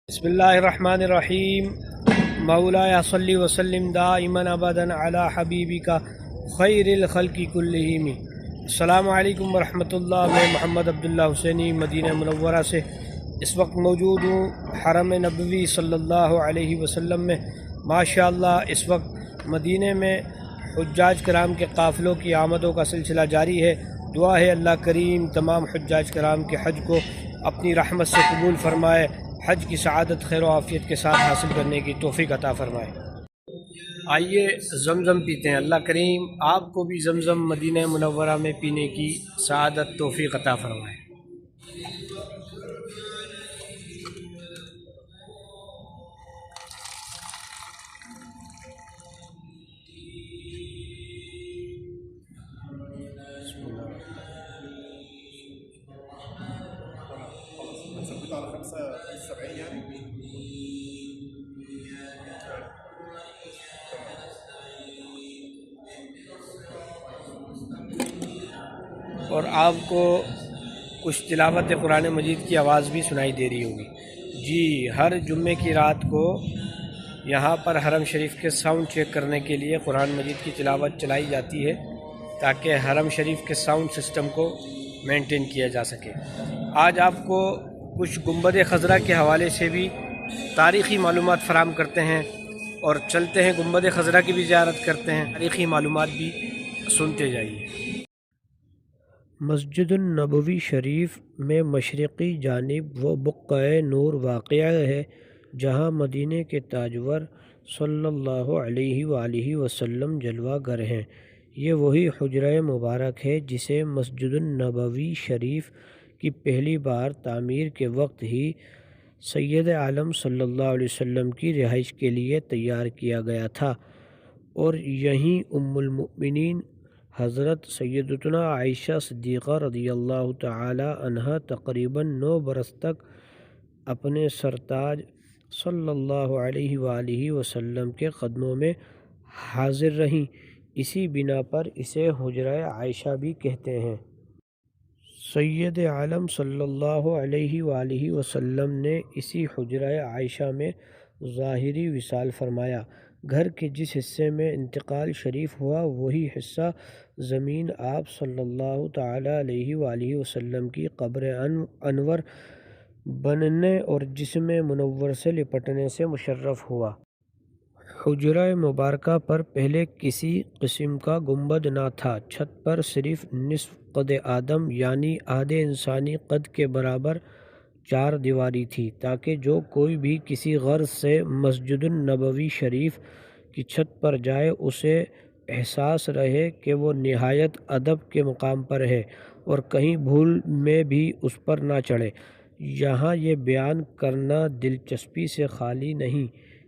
بسم اللہ الرحمن الرحیم مولا صلی وسلم دائما ابدا علی حبیبک خیر الخلق کلہم۔ السلام علیکم ورحمۃ اللہ۔ میں محمد عبداللہ حسینی مدینہ منورہ سے اس وقت موجود ہوں حرم نبوی صلی اللہ علیہ وسلم میں۔ ماشاءاللہ اس وقت مدینہ میں حجاج کرام کے قافلوں کی آمدوں کا سلسلہ جاری ہے۔ دعا ہے اللہ کریم تمام حجاج کرام کے حج کو اپنی رحمت سے قبول فرمائے، حج کی سعادت خیر و عافیت کے ساتھ حاصل کرنے کی توفیق عطا فرمائے۔ آئیے زمزم پیتے ہیں، اللہ کریم آپ کو بھی زمزم مدینہ منورہ میں پینے کی سعادت توفیق عطا فرمائے۔ ثبت على 75 يعني. اور آپ کو کچھ تلاوت قرآن مجید کی آواز بھی سنائی دے رہی ہوگی۔ جی، ہر جمعے کی رات کو یہاں پر حرم شریف کے ساؤنڈ چیک کرنے کے لیے قرآن مجید کی تلاوت چلائی جاتی ہے تاکہ حرم شریف کے ساؤنڈ سسٹم کو مینٹین کیا جا سکے۔ آج آپ کو کچھ گنبد خضرا کے حوالے سے بھی تاریخی معلومات فراہم کرتے ہیں اور چلتے ہیں گنبد خضرا کی بھی زیارت کرتے ہیں، تاریخی معلومات بھی سنتے جائیے۔ مسجد النبوی شریف میں مشرقی جانب وہ بقعہ نور واقع ہے جہاں مدینہ کے تاجور صلی اللہ علیہ وآلہ وسلم جلوہ گر ہیں۔ یہ وہی حجرہ مبارک ہے جسے مسجد النبوی شریف کی پہلی بار تعمیر کے وقت ہی سید عالم صلی اللہ علیہ وسلم کی رہائش کے لیے تیار کیا گیا تھا، اور یہیں ام المؤمنین حضرت سیدتنا عائشہ صدیقہ رضی اللہ تعالی عنہا تقریباً 9 برس تک اپنے سرتاج صلی اللہ علیہ وآلہ وسلم کے قدموں میں حاضر رہیں۔ اسی بنا پر اسے حجرہ عائشہ بھی کہتے ہیں۔ سید عالم صلی اللہ علیہ وآلہ وسلم نے اسی حجرہ عائشہ میں ظاہری وصال فرمایا۔ گھر کے جس حصے میں انتقال شریف ہوا وہی حصہ زمین آپ صلی اللہ تعالی علیہ وآلہ وسلم کی قبر انور بننے اور جسم منور سے لپٹنے سے مشرف ہوا۔ حجرہ مبارکہ پر پہلے کسی قسم کا گنبد نہ تھا، چھت پر صرف نصف قد آدم یعنی آدھے انسانی قد کے برابر 4 دیواری تھی تاکہ جو کوئی بھی کسی غرض سے مسجد النبوی شریف کی چھت پر جائے اسے احساس رہے کہ وہ نہایت ادب کے مقام پر ہے اور کہیں بھول میں بھی اس پر نہ چڑھے۔ یہاں یہ بیان کرنا دلچسپی سے خالی نہیں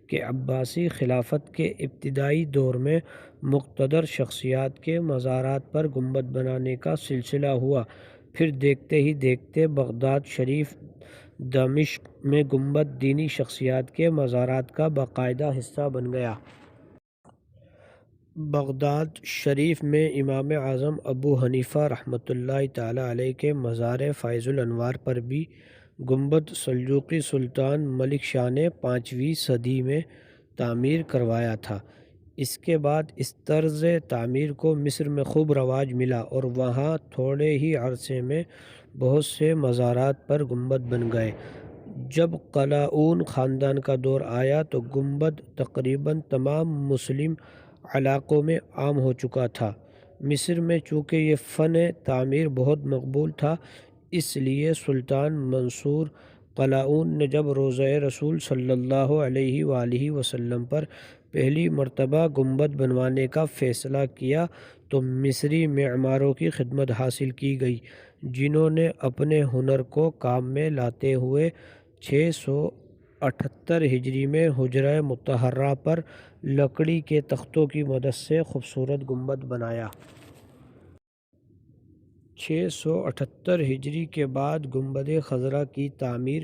کہ عباسی خلافت کے ابتدائی دور میں مقتدر شخصیات کے مزارات پر گنبد بنانے کا سلسلہ ہوا، پھر دیکھتے ہی دیکھتے بغداد شریف، دمشق میں گنبد دینی شخصیات کے مزارات کا باقاعدہ حصہ بن گیا۔ بغداد شریف میں امام اعظم ابو حنیفہ رحمۃ اللہ تعالی علیہ کے مزار فیض الانوار پر بھی گنبد سلجوقی سلطان ملک شاہ نے 5ویں صدی میں تعمیر کروایا تھا۔ اس کے بعد اس طرز تعمیر کو مصر میں خوب رواج ملا اور وہاں تھوڑے ہی عرصے میں بہت سے مزارات پر گنبد بن گئے۔ جب قلاؤن خاندان کا دور آیا تو گنبد تقریباً تمام مسلم علاقوں میں عام ہو چکا تھا۔ مصر میں چونکہ یہ فن تعمیر بہت مقبول تھا، اس لیے سلطان منصور قلاؤن نے جب روضہ رسول صلی اللہ علیہ وآلہ وسلم پر پہلی مرتبہ گنبد بنوانے کا فیصلہ کیا تو مصری معماروں کی خدمت حاصل کی گئی، جنہوں نے اپنے ہنر کو کام میں لاتے ہوئے 678 ہجری میں حجرہ مطہرہ پر لکڑی کے تختوں کی مدد سے خوبصورت گنبد بنایا۔ 678 ہجری کے بعد گنبد خضرا کی تعمیر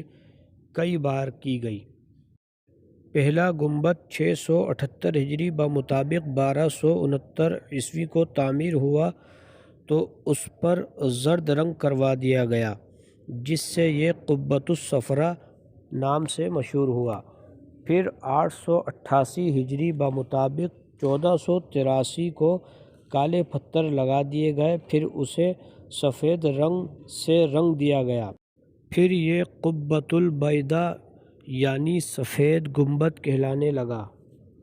کئی بار کی گئی۔ پہلا گنبد 678 ہجری بمطابق 1269 عیسوی کو تعمیر ہوا تو اس پر زرد رنگ کروا دیا گیا، جس سے یہ قبۃ الصفرا نام سے مشہور ہوا۔ پھر 888 ہجری بمطابق 1483 کو کالے پتھر لگا دیے گئے، پھر اسے سفید رنگ سے رنگ دیا گیا، پھر یہ قبۃ البیضاء یعنی سفید گنبد کہلانے لگا۔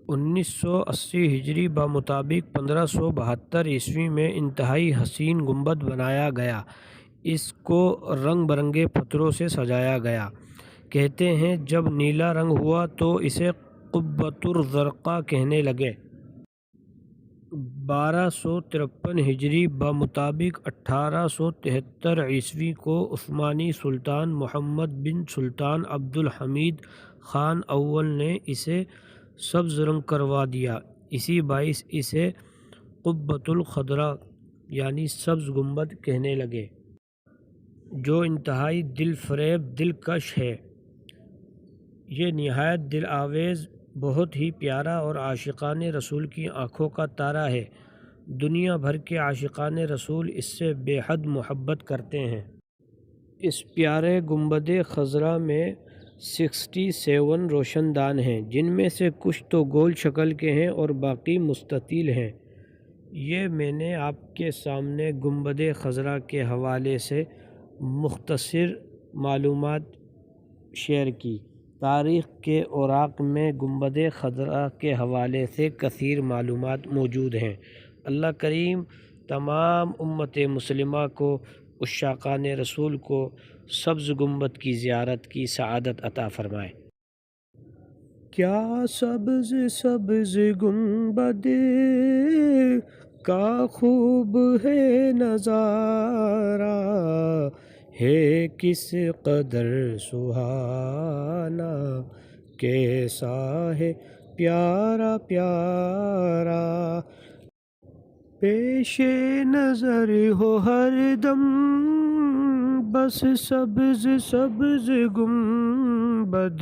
1980 ہجری بمطابق 1572 عیسوی میں انتہائی حسین گنبد بنایا گیا، اس کو رنگ برنگے پتھروں سے سجایا گیا۔ کہتے ہیں جب نیلا رنگ ہوا تو اسے قبۃ الزرقاء کہنے لگے۔ 1253 ہجری بمطابق 1873 عیسوی کو عثمانی سلطان محمد بن سلطان عبد الحمید خان اول نے اسے سبز رنگ کروا دیا، اسی باعث اسے قبۃ الخضراء یعنی سبز گنبد کہنے لگے، جو انتہائی دل فریب دلکش ہے۔ یہ نہایت دل آویز، بہت ہی پیارا اور عاشقان رسول کی آنکھوں کا تارا ہے۔ دنیا بھر کے عاشقان رسول اس سے بے حد محبت کرتے ہیں۔ اس پیارے گنبد خضراء میں 67 روشن دان ہیں، جن میں سے کچھ تو گول شکل کے ہیں اور باقی مستطیل ہیں۔ یہ میں نے آپ کے سامنے گنبد خضراء کے حوالے سے مختصر معلومات شیئر کی۔ تاریخ کے اوراق میں گنبد خضراء کے حوالے سے کثیر معلومات موجود ہیں۔ اللہ کریم تمام امت مسلمہ کو، عشاقان رسول کو سبز گنبد کی زیارت کی سعادت عطا فرمائے۔ کیا سبز سبز گنبد کا خوب ہے نظارہ، ہے کس قدر سہانا، کیسا ہے پیارا پیارا، پیش نظر ہو ہر دم بس سبز سبز گنبد،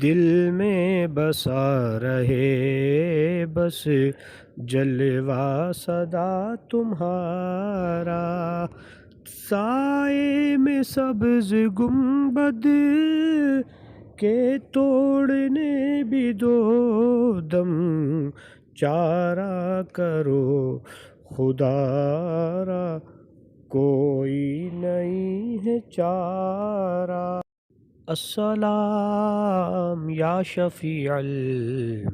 دل میں بسا رہے بس جلوہ صدا تمہارا، سائے میں سبز گنبد کے توڑنے بھی دو دم، چارہ کرو خدا را کوئی نہیں ہے چارہ۔ السلام یا شفیع المذنبین،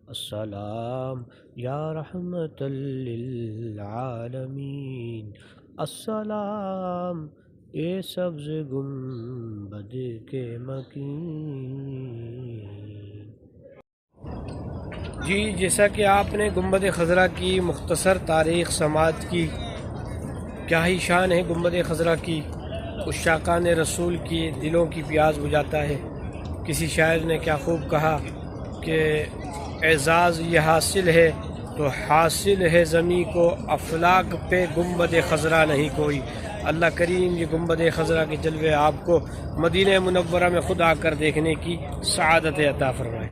السلام یا رحمت للعالمین، السلام اے سبز گنبد کے مکین۔ جی جیسا کہ آپ نے گنبد خضراء کی مختصر تاریخ سماعت کی، کیا ہی شان ہے گنبد خضراء کی، عشاقان رسول کی دلوں کی پیاس بجھاتا ہے۔ کسی شاعر نے کیا خوب کہا کہ اعزاز یہ حاصل ہے تو حاصل ہے زمیں کو، افلاک پہ گنبد خضراء نہیں کوئی۔ اللہ کریم یہ گنبد خضراء کے جلوے آپ کو مدینہ منورہ میں خود آ کر دیکھنے کی سعادت عطا فرمائے۔